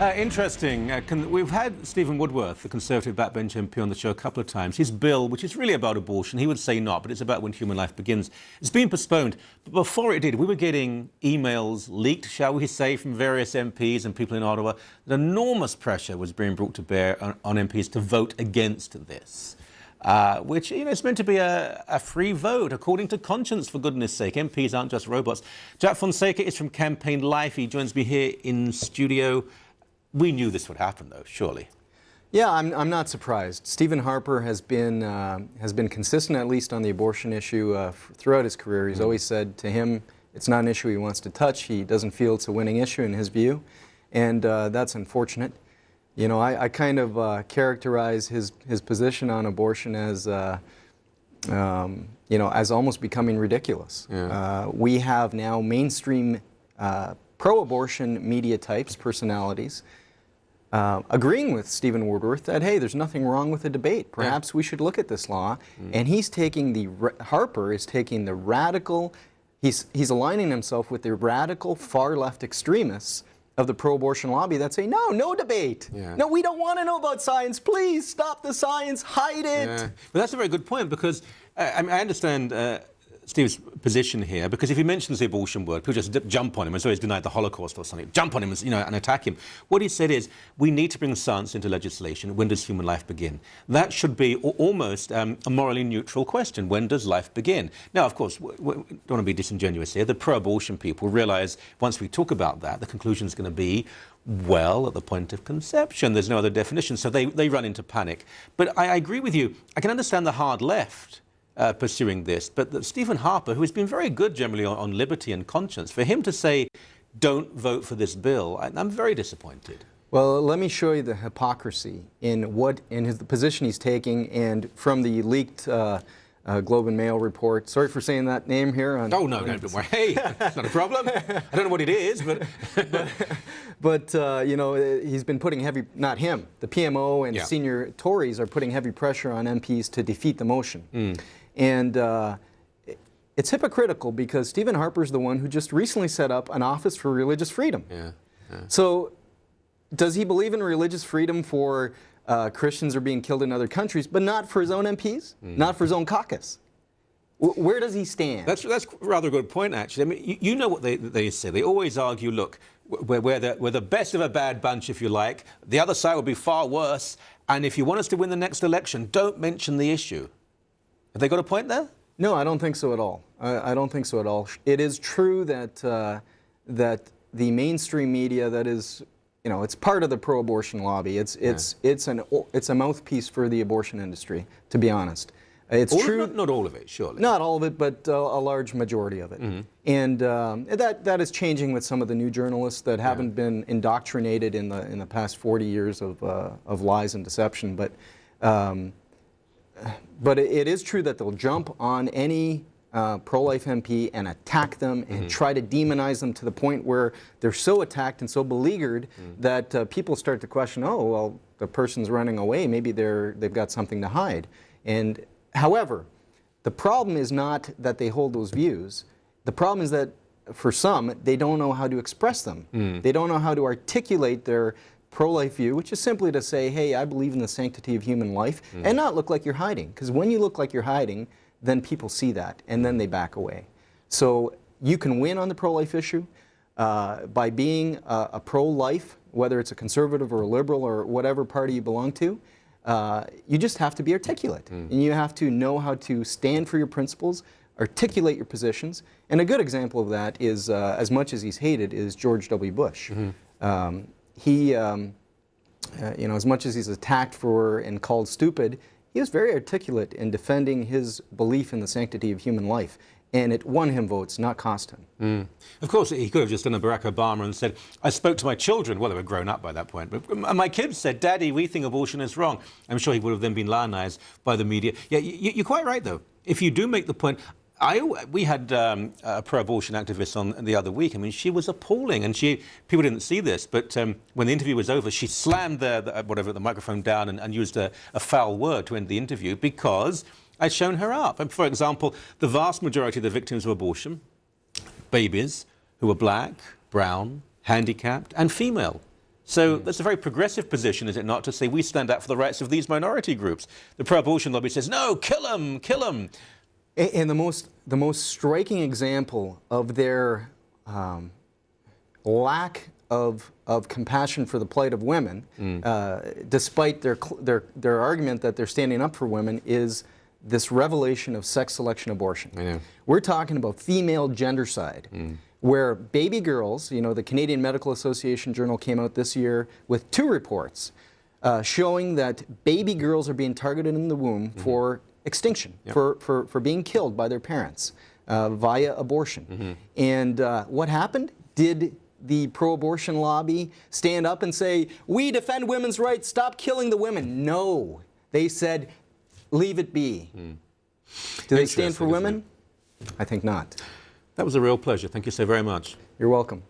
Interesting. We've had Stephen Woodworth, the Conservative backbench MP, on the show a couple of times. His bill, which is really about abortion, he would say not, but it's about when human life begins. It's been postponed. But before it did, we were getting emails leaked, shall we say, from various MPs and people in Ottawa that enormous pressure was being brought to bear on MPs to vote against this. Which, you know, it's meant to be a free vote, according to conscience, for goodness sake. MPs aren't just robots. Jack Fonseca is from Campaign Life. He joins me here in studio. We knew this would happen, though, surely. Yeah, I'm not surprised. Stephen Harper has been consistent, at least on the abortion issue, throughout his career. He's always said to him, it's not an issue he wants to touch. He doesn't feel it's a winning issue in his view, and that's unfortunate. You know, I kind of characterize his position on abortion as, you know, as almost becoming ridiculous. Yeah. We have now mainstream pro-abortion media types, personalities, agreeing with Stephen Woodworth that, hey, there's nothing wrong with the debate. Perhaps we should look at this law. And he's taking Harper is taking the radical, he's aligning himself with the radical far-left extremists of the pro-abortion lobby that say, no debate. Yeah. No, we don't want to know about science. Please stop the science, hide it. Yeah. But that's a very good point, because I understand Steve's position here, because if he mentions the abortion word, people just jump on him as though he's denied the Holocaust or something, jump on him, you know, and attack him. What he said is, we need to bring science into legislation. When does human life begin? That should be almost a morally neutral question. When does life begin? Now, of course, we don't want to be disingenuous here. The pro-abortion people realize once we talk about that, the conclusion is going to be, well, at the point of conception. There's no other definition, so they run into panic. But I agree with you. I can understand the hard left pursuing this, but Stephen Harper, who has been very good generally on liberty and conscience, for him to say, don't vote for this bill, I'm very disappointed. Well, let me show you the hypocrisy in the position he's taking, and from the leaked Globe and Mail report. Sorry for saying that name here. Oh, no, don't worry. Hey, it's not a problem. I don't know what it is, but... but you know, he's been putting heavy, not him, the PMO and senior Tories are putting heavy pressure on MPs to defeat the motion. And it's hypocritical, because Stephen Harper's the one who just recently set up an office for religious freedom. So does he believe in religious freedom for Christians are being killed in other countries, but not for his own MPs, not for his own caucus? Where does he stand? That's rather a good point, actually. I mean, you know what they say. They always argue, look, we're the best of a bad bunch, if you like. The other side will be far worse. And if you want us to win the next election, don't mention the issue. Have they got a point there? No, I don't think so at all. I don't think so at all. It is true that that the mainstream media, that is, you know, it's part of the pro-abortion lobby. It's a mouthpiece for the abortion industry, to be honest. It's true. Not all of it, surely. Not all of it, but a large majority of it. And that is changing with some of the new journalists that haven't been indoctrinated in the past 40 years of lies and deception. But it is true that they'll jump on any pro-life MP and attack them and try to demonize them to the point where they're so attacked and so beleaguered that people start to question, oh, well, the person's running away. Maybe they've got something to hide. And however, the problem is not that they hold those views. The problem is that for some, they don't know how to express them. They don't know how to articulate their pro-life view, which is simply to say, hey, I believe in the sanctity of human life, and not look like you're hiding. Because when you look like you're hiding, then people see that, and then they back away. So you can win on the pro-life issue by being a pro-life, whether it's a conservative or a liberal or whatever party you belong to. You just have to be articulate, and you have to know how to stand for your principles, articulate your positions. And a good example of that is, as much as he's hated, is George W. Bush. He, you know, as much as he's attacked for and called stupid, he was very articulate in defending his belief in the sanctity of human life. And it won him votes, not cost him. Of course, he could have just done a Barack Obama and said, I spoke to my children. Well, they were grown up by that point. But my kids said, Daddy, we think abortion is wrong. I'm sure he would have then been lionized by the media. Yeah, you're quite right, though. If you do make the point... we had a pro-abortion activist on the other week. I mean, she was appalling, and people didn't see this, but when the interview was over, she slammed the microphone down and used a foul word to end the interview because I'd shown her up. And for example, the vast majority of the victims of abortion, babies who were black, brown, handicapped, and female. So that's a very progressive position, is it not, to say we stand up for the rights of these minority groups. The pro-abortion lobby says, no, kill them, kill them. And the most striking example of their lack of compassion for the plight of women, despite their argument that they're standing up for women, is this revelation of sex selection abortion. I know. We're talking about female gendercide, where baby girls, the Canadian Medical Association Journal came out this year with 2 reports showing that baby girls are being targeted in the womb for extinction, for being killed by their parents via abortion. And what happened? Did the pro-abortion lobby stand up and say, we defend women's rights, stop killing the women? No. They said, leave it be. Do they stand for women? I think not. That was a real pleasure. Thank you so very much. You're welcome.